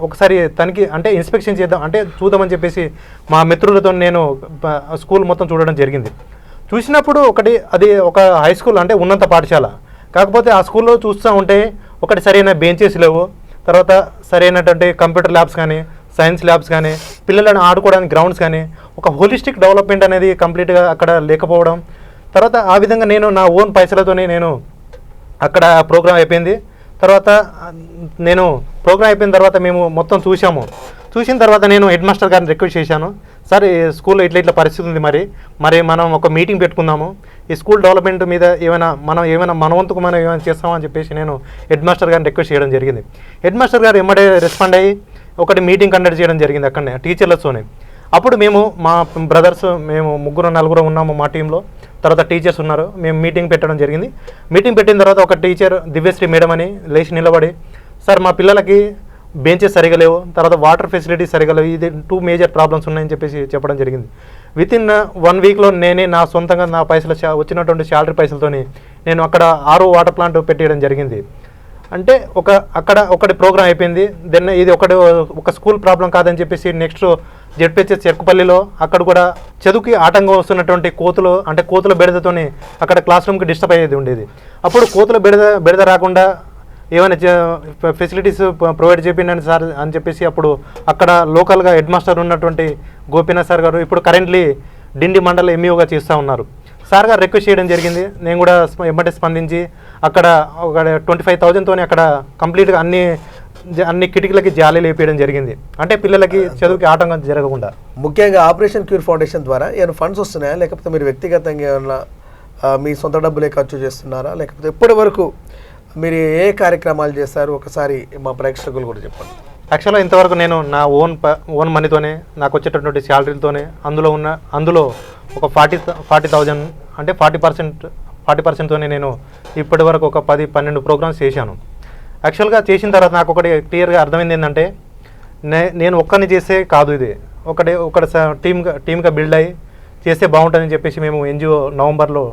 ఒకసారి తనకి అంటే ఇన్స్పెక్షన్ చూద్దామని చెప్పేసి మా మిత్రులతో నేను స్కూల్ మొత్తం చూడడం జరిగింది. చూసినప్పుడు అది ఒక హై స్కూల్ అంటే ఉన్నత పాఠశాల, కాకపోతే ఆ స్కూల్లో చూస్తూ ఉంటే ఒకటి సరైన బెంచెస్ లేవు, తర్వాత సరైనటువంటి కంప్యూటర్ ల్యాబ్స్ కానీ సైన్స్ ల్యాబ్స్ కానీ పిల్లలను ఆడుకోవడానికి గ్రౌండ్స్ కానీ ఒక హోలిస్టిక్ డెవలప్మెంట్ అనేది కంప్లీట్గా అక్కడ లేకపోవడం. తర్వాత ఆ విధంగా నేను నా ఓన్ పైసలతోనే నేను అక్కడ ప్రోగ్రామ్ అయిపోయింది. తర్వాత మేము మొత్తం చూసిన తర్వాత నేను హెడ్ మాస్టర్ గారిని రిక్వెస్ట్ చేశాను, సార్ ఈ స్కూల్లో ఇట్లా పరిస్థితి ఉంది, మరి మనం ఒక మీటింగ్ పెట్టుకుందాము, ఈ స్కూల్ డెవలప్మెంట్ మీద ఏమైనా మనవంతుకు మనం ఏమైనా చేస్తామని చెప్పేసి నేను హెడ్ మాస్టర్ గారిని రిక్వెస్ట్ చేయడం జరిగింది. హెడ్ మాస్టర్ గారు ఎమ్మడే రెస్పాండ్ అయ్యి ఒకటి మీటింగ్ కండక్ట్ చేయడం జరిగింది అక్కడనే టీచర్లతోనే. అప్పుడు మా బ్రదర్స్ 3-4 ఉన్నాము మా టీంలో, తర్వాత టీచర్స్ ఉన్నారు, మేము మీటింగ్ పెట్టడం జరిగింది. మీటింగ్ పెట్టిన తర్వాత ఒక టీచర్ దివ్యశ్రీ మేడం అని లేచి నిలబడి, సార్ మా పిల్లలకి బెంచెస్ సరిగా లేవు, తర్వాత వాటర్ ఫెసిలిటీస్ సరిగా లేవు, ఇది 2 మేజర్ ప్రాబ్లమ్స్ ఉన్నాయని చెప్పేసి చెప్పడం జరిగింది. వితిన్ 1 వీక్లో నేనే నా సొంతంగా నా పైసలు వచ్చినటువంటి శాలరీ పైసలతోని నేను అక్కడ 6 వాటర్ ప్లాంట్ పెట్టేయడం జరిగింది. అంటే అక్కడ ఒకటి ప్రోగ్రామ్ అయిపోయింది. దెన్ ఇది ఒక స్కూల్ ప్రాబ్లం కాదని చెప్పేసి నెక్స్ట్ జెడ్పిహెచ్ఎస్ చెరుకుపల్లిలో అక్కడ కూడా చదువుకి ఆటంకం వస్తున్నటువంటి కోతుల బెడదతోని అక్కడ క్లాస్ రూమ్కి డిస్టర్బ్ అయ్యేది ఉండేది. అప్పుడు కోతుల బెడద రాకుండా ఏమైనా ఫెసిలిటీస్ ప్రొవైడ్ చేయండి సార్ అని చెప్పేసి అప్పుడు అక్కడ లోకల్గా హెడ్ మాస్టర్ ఉన్నటువంటి గోపీనాథ్ సార్ గారు ఇప్పుడు కరెంట్లీ డిండి మండల ఎంఈఓగా చేస్తూ ఉన్నారు. సార్ గారు రిక్వెస్ట్ చేయడం జరిగింది, నేను కూడా ఎమ్మటే స్పందించి అక్కడ ఒక 25,000తోనే అక్కడ కంప్లీట్గా అన్ని కిటికీలకి జాలీలు వేయడం జరిగింది, అంటే పిల్లలకి చదువుకి ఆటంకం జరగకుండా. ముఖ్యంగా ఆపరేషన్ క్యూర్ ఫౌండేషన్ ద్వారా ఏమైనా ఫండ్స్ వస్తున్నాయా, లేకపోతే మీరు వ్యక్తిగతంగా ఏమైనా మీ సొంత డబ్బులే ఖర్చు చేస్తున్నారా, లేకపోతే ఇప్పటి వరకు మీరు ఏ కార్యక్రమాలు చేస్తారు ఒకసారి మా ప్రేక్షకులు కూడా చెప్పండి. యాక్చువల్గా ఇంతవరకు నేను నా ఓన్ మనీతోనే నాకు వచ్చేటటువంటి శాలరీలతోనే అందులో ఒక 40,000 అంటే 40%తోనే నేను ఇప్పటి వరకు ఒక 10-12 ప్రోగ్రామ్స్ చేశాను. యాక్చువల్గా చేసిన తర్వాత నాకు ఒకటి క్లియర్గా అర్థమైంది ఏంటంటే నేను ఒక్కరిని చేస్తే కాదు, ఇది ఒక టీమ్గా బిల్డ్ అయ్యి చేస్తే బాగుంటుందని చెప్పేసి మేము ఎన్జిఓ నవంబర్లో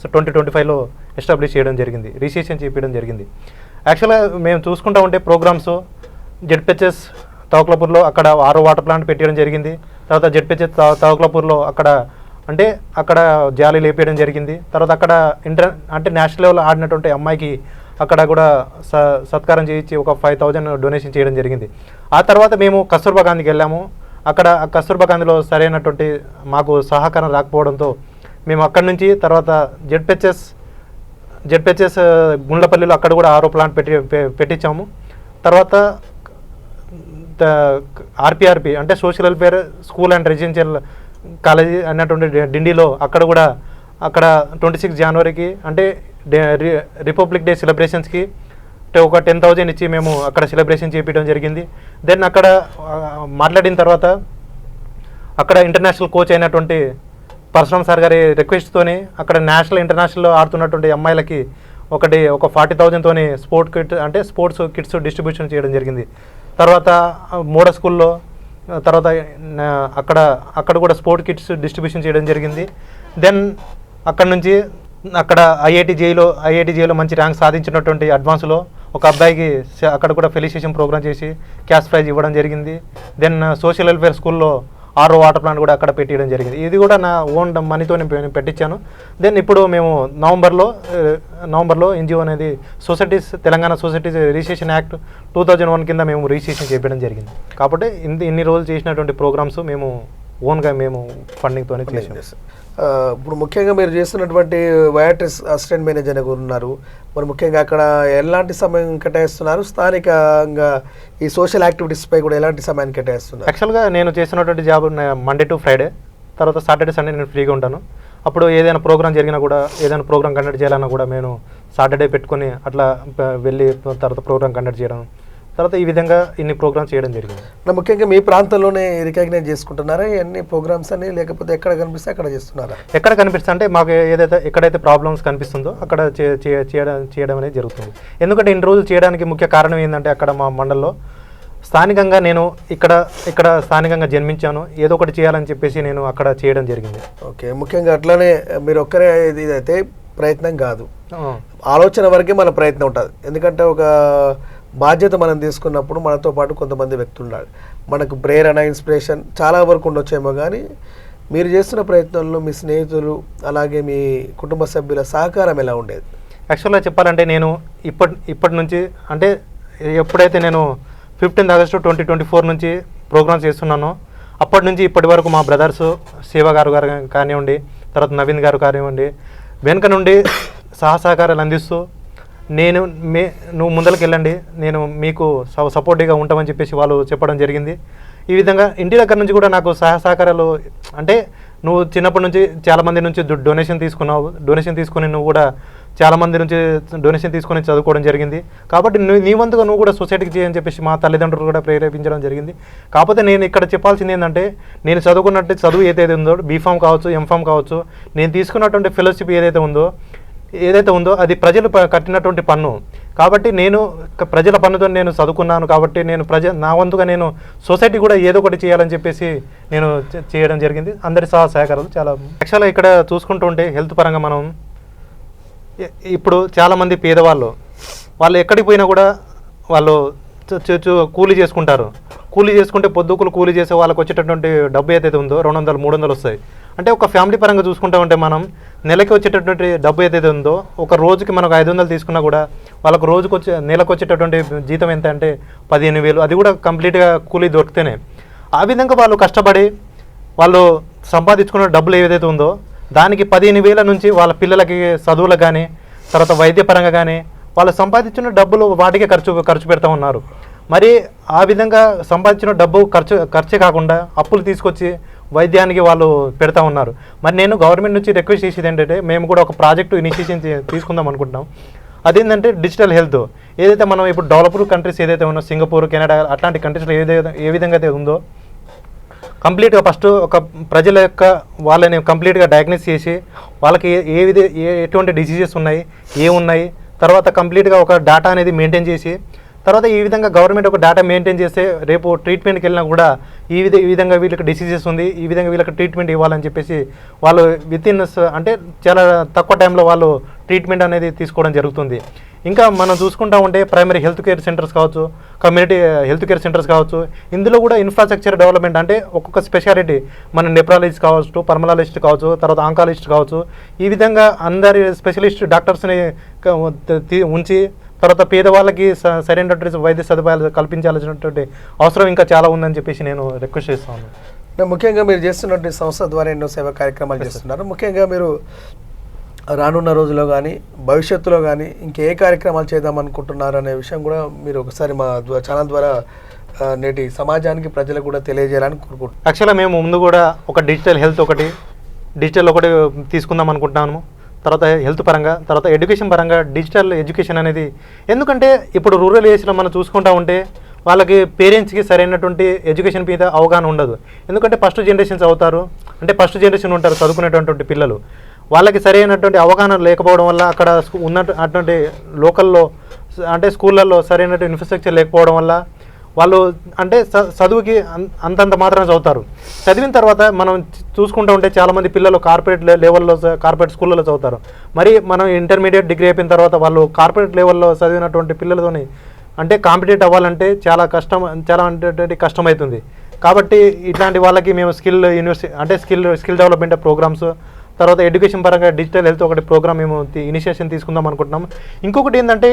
2025లో ఎస్టాబ్లిష్ చేయడం జరిగింది, రిజిస్ట్రేషన్ చేయించడం జరిగింది. యాక్చువల్గా మేము చూసుకుంటా ఉంటే ప్రోగ్రామ్స్ జెడ్పిహెచ్ఎస్ తవక్లపూర్లో అక్కడ 6 వాటర్ ప్లాంట్ పెట్టడం జరిగింది. తర్వాత జెడ్పిహెచ్ఎస్ తవక్లపూర్లో అక్కడ అంటే అక్కడ జాలీ లేపేయడం జరిగింది. తర్వాత అక్కడ అంటే నేషనల్ లెవెల్ ఆడినటువంటి అమ్మాయికి అక్కడ కూడా సత్కారం చేయించి ఒక 5,000 డొనేషన్ చేయడం జరిగింది. ఆ తర్వాత మేము కస్తూర్బా గాంధీకి వెళ్ళాము. అక్కడ కస్తూర్బా గాంధీలో సరైనటువంటి మాకు సహకారం రాకపోవడంతో మేము అక్కడి నుంచి తర్వాత జెడ్పిహెచ్ఎస్ గుండ్లపల్లిలో అక్కడ కూడా ఆరో ప్లాంట్ పెట్టించాము. తర్వాత ఆర్పిఆర్పి అంటే social welfare school and residential college అన్నటువంటి డిండిలో అక్కడ 26 జనవరికి అంటే రిపబ్లిక్ డే సెలబ్రేషన్స్కి ఒక 10,000 ఇచ్చి మేము అక్కడ సెలబ్రేషన్ చేయించడం జరిగింది. దెన్ అక్కడ మాట్లాడిన తర్వాత అక్కడ ఇంటర్నేషనల్ కోచ్ అయినటువంటి పరశురామ్ సార్ గారి రిక్వెస్ట్తోని అక్కడ నేషనల్ ఇంటర్నేషనల్లో ఆడుతున్నటువంటి అమ్మాయిలకి ఒక 40,000తోని స్పోర్ట్స్ కిట్స్ డిస్ట్రిబ్యూషన్ చేయడం జరిగింది. తర్వాత మోడ స్కూల్లో తర్వాత అక్కడ కూడా స్పోర్ట్ కిట్స్ డిస్ట్రిబ్యూషన్ చేయడం జరిగింది. దెన్ అక్కడ నుంచి ఐఐటి జేఈలో మంచి ర్యాంక్ సాధించినటువంటి అడ్వాన్స్లో ఒక అబ్బాయికి అక్కడ కూడా ఫెలిసిటేషన్ ప్రోగ్రామ్ చేసి క్యాష్ ప్రైజ్ ఇవ్వడం జరిగింది. దెన్ సోషల్ వెల్ఫేర్ స్కూల్లో ఆరో వాటర్ ప్లాంట్ కూడా అక్కడ పెట్టియడం జరిగింది. ఇది కూడా నా ఓన్ మనీతో నేను పెట్టించాను. దెన్ ఇప్పుడు మేము నవంబర్లో ఎన్జిఓ అనేది తెలంగాణ సొసైటీస్ రిజిస్ట్రేషన్ యాక్ట్ 2001 కింద మేము రిజిస్ట్రేషన్ చేయడం జరిగింది. కాబట్టి ఇన్ని రోజులు చేసినటువంటి ప్రోగ్రామ్స్ మేము ఓన్గా మేము ఫండింగ్తోనే చేసాం. ఇప్పుడు ముఖ్యంగా మీరు చేస్తున్నటువంటి వయాట్రిస్ అసిస్టెంట్ మేనేజర్ ఉన్నారు, మరి ముఖ్యంగా అక్కడ ఎలాంటి సమయం కేటాయిస్తున్నారు? స్థానికంగా ఈ సోషల్ యాక్టివిటీస్పై కూడా ఎలాంటి సమయాన్ని కేటాయిస్తున్నారు? యాక్చువల్గా నేను చేస్తున్నటువంటి జాబ్ మండే టు ఫ్రైడే, తర్వాత సాటర్డే సండే నేను ఫ్రీగా ఉంటాను. అప్పుడు ఏదైనా ప్రోగ్రామ్ జరిగినా కూడా ఏదైనా ప్రోగ్రామ్ కండక్ట్ చేయాలన్నా కూడా నేను సాటర్డే పెట్టుకొని అట్లా వెళ్ళి తర్వాత ప్రోగ్రామ్ కండక్ట్ చేయడం, తర్వాత ఈ విధంగా ఇన్ని ప్రోగ్రామ్స్ చేయడం జరిగింది. ముఖ్యంగా మీ ప్రాంతంలోనే రికగ్నైజ్ చేసుకుంటున్నారా అన్ని ప్రోగ్రామ్స్ అని, లేకపోతే ఎక్కడ కనిపిస్తే అక్కడ చేస్తున్నారా? ఎక్కడ కనిపిస్తే అంటే మాకు ఎక్కడైతే ప్రాబ్లమ్స్ కనిపిస్తుందో అక్కడ చేయడం అనేది జరుగుతుంది. ఎందుకంటే ఇన్ని రోజులు చేయడానికి ముఖ్య కారణం ఏంటంటే అక్కడ మా మండలంలో స్థానికంగా నేను ఇక్కడ స్థానికంగా జన్మించాను, ఏదో ఒకటి చేయాలని చెప్పేసి నేను అక్కడ చేయడం జరిగింది. ఓకే, ముఖ్యంగా అట్లానే మీరు ఒక్కరే ఇదైతే ప్రయత్నం కాదు, ఆలోచన వరకే మన ప్రయత్నం ఉంటుంది. ఎందుకంటే ఒక బాధ్యత మనం తీసుకున్నప్పుడు మనతో పాటు కొంతమంది వ్యక్తులు ఉండాలి. మనకు ప్రేరణ ఇన్స్పిరేషన్ చాలా వరకు ఉండొచ్చేమో, కానీ మీరు చేస్తున్న ప్రయత్నంలో మీ స్నేహితులు అలాగే మీ కుటుంబ సభ్యుల సహకారం ఎలా ఉండేది? యాక్చువల్గా చెప్పాలంటే నేను ఇప్పటి నుంచి అంటే ఎప్పుడైతే నేను 15 ఆగస్టు 2024 నుంచి ప్రోగ్రామ్స్ చేస్తున్నానో అప్పటి నుంచి ఇప్పటి వరకు మా బ్రదర్స్ శివ గారు కానివ్వండి, తర్వాత నవీన్ గారు కానివ్వండి, వెనుక నుండి సహకారాలు అందిస్తూ నువ్వు ముందరికి వెళ్ళండి, నేను మీకు సపోర్టివ్గా ఉంటామని చెప్పేసి వాళ్ళు చెప్పడం జరిగింది. ఈ విధంగా ఇంటి దగ్గర నుంచి కూడా నాకు సహకారాలు అంటే నువ్వు చిన్నప్పటి నుంచి చాలామంది నుంచి డొనేషన్ తీసుకుని నువ్వు కూడా చాలామంది నుంచి డొనేషన్ తీసుకొని చదువుకోవడం జరిగింది. కాబట్టి నీ వంతుగా నువ్వు కూడా సొసైటీకి చేయని చెప్పేసి మా తల్లిదండ్రులు కూడా ప్రేరేపించడం జరిగింది. కాకపోతే నేను ఇక్కడ చెప్పాల్సింది ఏంటంటే నేను చదువుకున్నట్టు చదువు ఏదైతే ఉందో బీఫామ్ కావచ్చు, ఎంఫామ్ కావచ్చు, నేను తీసుకున్నటువంటి ఫెలోషిప్ ఏదైతే ఉందో అది ప్రజలు కట్టినటువంటి పన్ను. కాబట్టి నేను ప్రజల పన్నుతో నేను చదువుకున్నాను. కాబట్టి నేను నా వంతుగా నేను సొసైటీ కూడా ఏదో ఒకటి చేయాలని చెప్పేసి నేను చేయడం జరిగింది. అందరి సహకారాలు చాలా. యాక్చువల్గా ఇక్కడ చూసుకుంటూ ఉంటే హెల్త్ పరంగా మనం ఇప్పుడు చాలామంది పేదవాళ్ళు వాళ్ళు ఎక్కడికి పోయినా కూడా వాళ్ళు కూలీ చేసుకుంటారు. కూలీ చేసుకుంటే పొద్దుకులు కూలీ చేసే వాళ్ళకి వచ్చేటటువంటి డబ్బు ఏదైతే ఉందో 200, 300 వస్తాయి. అంటే ఒక ఫ్యామిలీ పరంగా చూసుకుంటా ఉంటే మనం నెలకి వచ్చేటటువంటి డబ్బు ఏదైతే ఉందో ఒక రోజుకి మనకు 500 తీసుకున్నా కూడా వాళ్ళకు నెలకు వచ్చేటటువంటి జీతం ఎంత అంటే 15,000, అది కూడా కంప్లీట్గా కూలీ దొరికితేనే. ఆ విధంగా వాళ్ళు కష్టపడి వాళ్ళు సంపాదించుకున్న డబ్బులు ఏదైతే ఉందో దానికి 15,000 నుంచి వాళ్ళ పిల్లలకి చదువులకు కానీ తర్వాత వైద్యపరంగా కానీ వాళ్ళు సంపాదించిన డబ్బులు వాటికే ఖర్చు పెడతా ఉన్నారు. మరి ఆ విధంగా సంపాదించిన డబ్బు ఖర్చే కాకుండా అప్పులు తీసుకొచ్చి వైద్యానికి వాళ్ళు పెడతా ఉన్నారు. మరి నేను గవర్నమెంట్ నుంచి రిక్వెస్ట్ చేసేది ఏంటంటే మేము కూడా ఒక ప్రాజెక్టు ఇనిషియేషన్ తీసుకుందాం అనుకుంటున్నాం. అదేంటంటే డిజిటల్ హెల్త్. ఏదైతే మనం ఇప్పుడు డెవలప్డ్ కంట్రీస్ ఏదైతే ఉన్నో సింగపూర్, కెనడా అట్లాంటి కంట్రీస్లో ఏ విధంగా అయితే ఉందో కంప్లీట్గా ఫస్ట్ ఒక ప్రజల యొక్క వాళ్ళని కంప్లీట్గా డయాగ్నోస్ చేసి వాళ్ళకి ఎటువంటి డిసీజెస్ ఉన్నాయి, తర్వాత కంప్లీట్గా ఒక డేటా అనేది మెయింటైన్ చేసి తర్వాత ఈ విధంగా గవర్నమెంట్ ఒక డేటా మెయింటైన్ చేస్తే రేపు ట్రీట్మెంట్కి వెళ్ళినా కూడా ఈ విధంగా వీళ్ళకి డిసీజెస్ ఉంది, ఈ విధంగా వీళ్ళకి ట్రీట్మెంట్ ఇవ్వాలని చెప్పేసి వాళ్ళు అంటే చాలా తక్కువ టైంలో వాళ్ళు ట్రీట్మెంట్ అనేది తీసుకోవడం జరుగుతుంది. ఇంకా మనం చూసుకుంటా ఉంటే ప్రైమరీ హెల్త్ కేర్ సెంటర్స్ కావచ్చు, కమ్యూనిటీ హెల్త్ కేర్ సెంటర్స్ కావచ్చు, ఇందులో కూడా ఇన్ఫ్రాస్ట్రక్చర్ డెవలప్మెంట్ అంటే ఒక్కొక్క స్పెషాలిటీ మన నెప్రాలజిస్ట్ కావచ్చు, పల్మనాలజిస్ట్ కావచ్చు, తర్వాత ఆంకాలజిస్ట్ కావచ్చు, ఈ విధంగా అందరి స్పెషలిస్ట్ డాక్టర్స్ని ఉంచి తర్వాత పేదవాళ్ళకి సరైనటువంటి వైద్య సదుపాయాలు కల్పించాల్సినటువంటి అవసరం ఇంకా చాలా ఉందని చెప్పేసి నేను రిక్వెస్ట్ చేస్తాను. ముఖ్యంగా మీరు చేస్తున్నటువంటి సంస్థ ద్వారా ఎన్నో సేవా కార్యక్రమాలు చేస్తున్నారు. ముఖ్యంగా మీరు రానున్న రోజుల్లో కానీ భవిష్యత్తులో కానీ ఇంకే కార్యక్రమాలు చేద్దామనుకుంటున్నారు అనే విషయం కూడా మీరు ఒకసారి మా ఛానల్ ద్వారా నేటి సమాజానికి ప్రజలకు కూడా తెలియజేయాలని కోరుకుంటున్నాను. యాక్చువల్గా మేము ముందు కూడా ఒక డిజిటల్ ఒకటి తీసుకుందాం అనుకుంటున్నాము. తర్వాత హెల్త్ పరంగా, తర్వాత ఎడ్యుకేషన్ పరంగా డిజిటల్ ఎడ్యుకేషన్ అనేది, ఎందుకంటే ఇప్పుడు రూరల్ ఏరియాస్లో మనం చూసుకుంటా ఉంటే వాళ్ళకి పేరెంట్స్కి సరైనటువంటి ఎడ్యుకేషన్ మీద అవగాహన ఉండదు. ఎందుకంటే ఫస్ట్ జనరేషన్స్ అవుతారు, అంటే ఫస్ట్ జనరేషన్ ఉంటారు చదువుకునేటువంటి పిల్లలు, వాళ్ళకి సరైనటువంటి అవగాహన లేకపోవడం వల్ల అక్కడ అటువంటి లోకల్లో అంటే స్కూళ్ళల్లో సరైనటువంటి ఇన్ఫ్రాస్ట్రక్చర్ లేకపోవడం వల్ల వాళ్ళు అంటే చదువుకి అంతంత మాత్రమే చదువుతారు. చదివిన తర్వాత మనం చూసుకుంటూ ఉంటే చాలామంది పిల్లలు కార్పొరేట్ లెవెల్లో కార్పొరేట్ స్కూళ్ళలో చదువుతారు. మరి మనం ఇంటర్మీడియట్ డిగ్రీ అయిపోయిన తర్వాత వాళ్ళు కార్పొరేట్ లెవెల్లో చదివినటువంటి పిల్లలతోని అంటే కాంపిటేట్ అవ్వాలంటే చాలా కష్టమవుతుంది. కాబట్టి ఇట్లాంటి వాళ్ళకి మేము స్కిల్ డెవలప్మెంట్ ప్రోగ్రామ్స్, తర్వాత ఎడ్యుకేషన్ పరంగా డిజిటల్ హెల్త్ ఒకటి ప్రోగ్రామ్ మేము ఇనిషియేషన్ తీసుకుందాం అనుకుంటున్నాం. ఇంకొకటి ఏంటంటే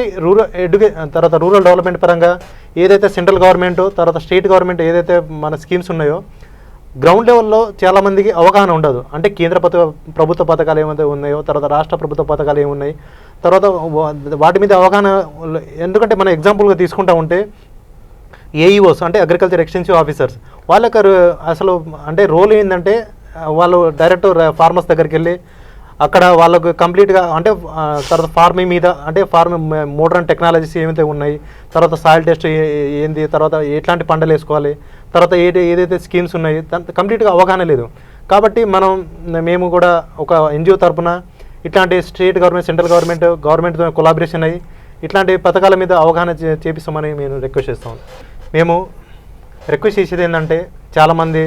తర్వాత రూరల్ డెవలప్మెంట్ పరంగా ఏదైతే సెంట్రల్ గవర్నమెంట్ తర్వాత స్టేట్ గవర్నమెంట్ ఏదైతే మన స్కీమ్స్ ఉన్నాయో గ్రౌండ్ లెవెల్లో చాలామందికి అవగాహన ఉండదు. అంటే కేంద్ర ప్రభుత్వ పథకాలు ఏమైతే ఉన్నాయో, తర్వాత రాష్ట్ర ప్రభుత్వ పథకాలు ఏమున్నాయి, తర్వాత వాటి మీద అవగాహన. ఎందుకంటే మనం ఎగ్జాంపుల్గా తీసుకుంటా ఉంటే ఏఈఓస్ అంటే అగ్రికల్చర్ ఎక్స్టెన్సివ్ ఆఫీసర్స్, వాళ్ళకి అసలు అంటే రోల్ ఏంటంటే వాళ్ళు డైరెక్ట్ ఫార్మర్స్ దగ్గరికి వెళ్ళి అక్కడ వాళ్ళకు కంప్లీట్గా అంటే తర్వాత ఫార్మింగ్ మీద అంటే మోడర్న్ టెక్నాలజీస్ ఏమైతే ఉన్నాయి, తర్వాత సాయిల్ టెస్ట్ ఏంది, తర్వాత ఎట్లాంటి పంటలు వేసుకోవాలి, తర్వాత ఏదైతే స్కీమ్స్ ఉన్నాయి కంప్లీట్గా అవగాహన లేదు. కాబట్టి మేము కూడా ఒక ఎన్జిఓ తరఫున ఇట్లాంటి స్టేట్ గవర్నమెంట్ సెంట్రల్ గవర్నమెంట్తో కొలాబరేషన్ అయ్యి ఇట్లాంటి పథకాల మీద అవగాహన చేపిస్తామని మేము రిక్వెస్ట్ చేస్తాం. మేము రిక్వెస్ట్ చేసేది ఏంటంటే చాలామంది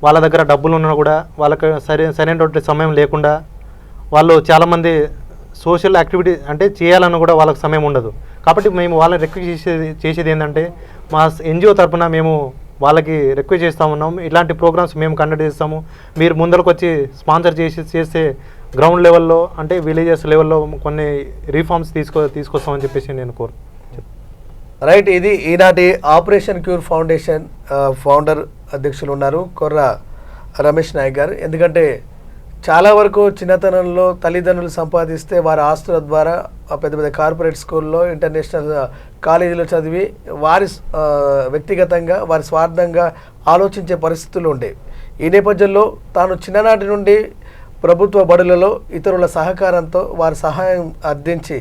వాళ్ళ దగ్గర డబ్బులు ఉన్నా కూడా వాళ్ళకి సరైనటువంటి సమయం లేకుండా వాళ్ళు చాలామంది సోషల్ యాక్టివిటీ అంటే చేయాలన్నా కూడా వాళ్ళకి సమయం ఉండదు. కాబట్టి మేము వాళ్ళని రిక్వెస్ట్ చేసేది ఏంటంటే మా ఎన్జిఓ తరఫున మేము వాళ్ళకి రిక్వెస్ట్ చేస్తూ ఉన్నాము, ఇలాంటి ప్రోగ్రామ్స్ మేము కండక్ట్ చేస్తాము, మీరు ముందరకు వచ్చి స్పాన్సర్ చేస్తే గ్రౌండ్ లెవెల్లో అంటే విలేజెస్ లెవెల్లో కొన్ని రిఫార్మ్స్ తీసుకొస్తామని చెప్పేసి నేను రైట్. ఇది ఈనాటి ఆపరేషన్ క్యూర్ ఫౌండేషన్ ఫౌండర్ అధ్యక్షులు ఉన్నారు కొర్ర రమేష్ నాయక్ గారు. ఎందుకంటే చాలా వరకు చిన్నతనంలో తల్లిదండ్రులు సంపాదిస్తే వారి ఆస్తుల ద్వారా పెద్ద పెద్ద కార్పొరేట్ స్కూల్లో ఇంటర్నేషనల్ కాలేజీలో చదివి వారి వ్యక్తిగతంగా వారి స్వార్థంగా ఆలోచించే పరిస్థితులు ఉండేవి. ఈ నేపథ్యంలో తాను చిన్ననాటి నుండి ప్రభుత్వ బడులలో ఇతరుల సహకారంతో వారి సహాయం అందించి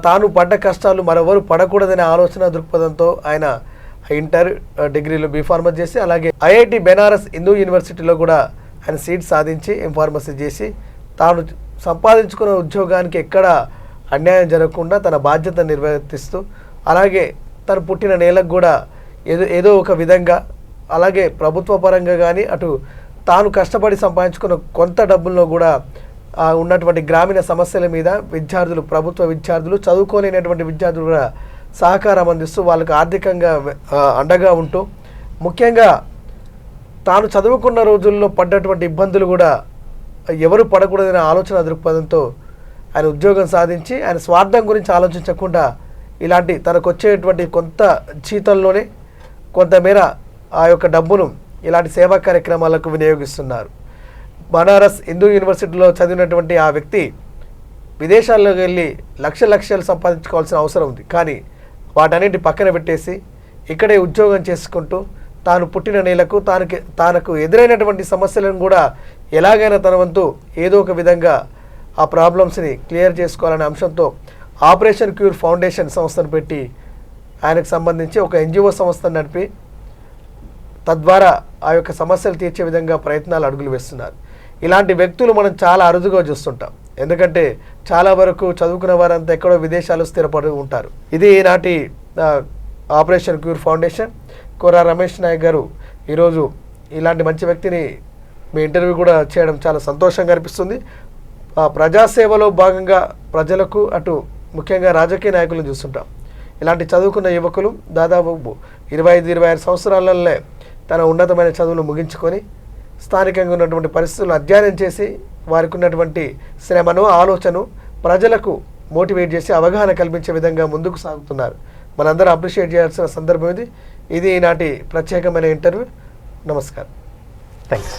తాను పడ్డ కష్టాలు మరెవరు పడకూడదనే ఆలోచన దృక్పథంతో ఆయన ఇంటర్ డిగ్రీలో బీఫార్మసీ చేసి అలాగే ఐఐటి బెనారస్ హిందూ యూనివర్సిటీలో కూడా ఆయన సీట్ సాధించి ఎంఫార్మసీ చేసి తాను సంపాదించుకున్న ఉద్యోగానికి ఎక్కడ అన్యాయం జరగకుండా తన బాధ్యత నిర్వర్తిస్తూ అలాగే తను పుట్టిన నేలకు కూడా ఏదో ఒక విధంగా అలాగే ప్రభుత్వ పరంగా కానీ అటు తాను కష్టపడి సంపాదించుకున్న కొంత డబ్బుల్లో కూడా ఉన్నటువంటి గ్రామీణ సమస్యల మీద విద్యార్థులు ప్రభుత్వ విద్యార్థులు చదువుకోలేనటువంటి విద్యార్థులు కూడా సహకారం అందిస్తూ వాళ్ళకు ఆర్థికంగా అండగా ఉంటూ ముఖ్యంగా తాను చదువుకున్న రోజుల్లో పడ్డటువంటి ఇబ్బందులు కూడా ఎవరు పడకూడదనే ఆలోచన దృక్పథంతో ఆయన ఉద్యోగం సాధించి ఆయన స్వార్థం గురించి ఆలోచించకుండా ఇలాంటి తనకు వచ్చేటువంటి కొంత జీతంలోనే కొంతమేర ఆ యొక్క డబ్బును ఇలాంటి సేవా కార్యక్రమాలకు వినియోగిస్తున్నారు. బనారస్ హిందూ యూనివర్సిటీలో చదివినటువంటి ఆ వ్యక్తి విదేశాల్లోకి వెళ్ళి లక్షలు సంపాదించుకోవాల్సిన అవసరం ఉంది. కానీ వాటన్నిటి పక్కన పెట్టేసి ఇక్కడే ఉద్యోగం చేసుకుంటూ తాను పుట్టిన నేలకు తనకు ఎదురైనటువంటి సమస్యలను కూడా ఎలాగైనా తన వంతు ఏదో ఒక విధంగా ఆ ప్రాబ్లమ్స్ని క్లియర్ చేసుకోవాలనే అంశంతో ఆపరేషన్ క్యూర్ ఫౌండేషన్ సంస్థను పెట్టి ఆయనకు సంబంధించి ఒక ఎన్జిఓ సంస్థను నడిపి తద్వారా ఆ యొక్క సమస్యలు తీర్చే విధంగా ప్రయత్నాలు అడుగులు వేస్తున్నారు. ఇలాంటి వ్యక్తులు మనం చాలా అరుదుగా చూస్తుంటాం. ఎందుకంటే చాలా వరకు చదువుకున్న వారంతా ఎక్కడో విదేశాలు స్థిరపడి ఉంటారు. ఇది ఈనాటి ఆపరేషన్ క్యూర్ ఫౌండేషన్. కొర్ర రమేష్ నాయక్ గారు ఈరోజు ఇలాంటి మంచి వ్యక్తిని మీ ఇంటర్వ్యూ కూడా చేయడం చాలా సంతోషంగా అనిపిస్తుంది. ప్రజాసేవలో భాగంగా ప్రజలకు అటు ముఖ్యంగా రాజకీయ నాయకులను చూస్తుంటాం. ఇలాంటి చదువుకున్న యువకులు దాదాపు 25-26 సంవత్సరాలనే తన ఉన్నతమైన చదువులు ముగించుకొని స్థానికంగా ఉన్నటువంటి పరిస్థితులను అధ్యయనం చేసి వారికి ఉన్నటువంటి శ్రమను ఆలోచన ప్రజలకు మోటివేట్ చేసి అవగాహన కల్పించే విధంగా ముందుకు సాగుతున్నారు. మనందరం అప్రిషియేట్ చేయాల్సిన సందర్భం ఇది. ఇది ఈనాటి ప్రత్యేకమైన ఇంటర్వ్యూ. నమస్కారం. థ్యాంక్స్.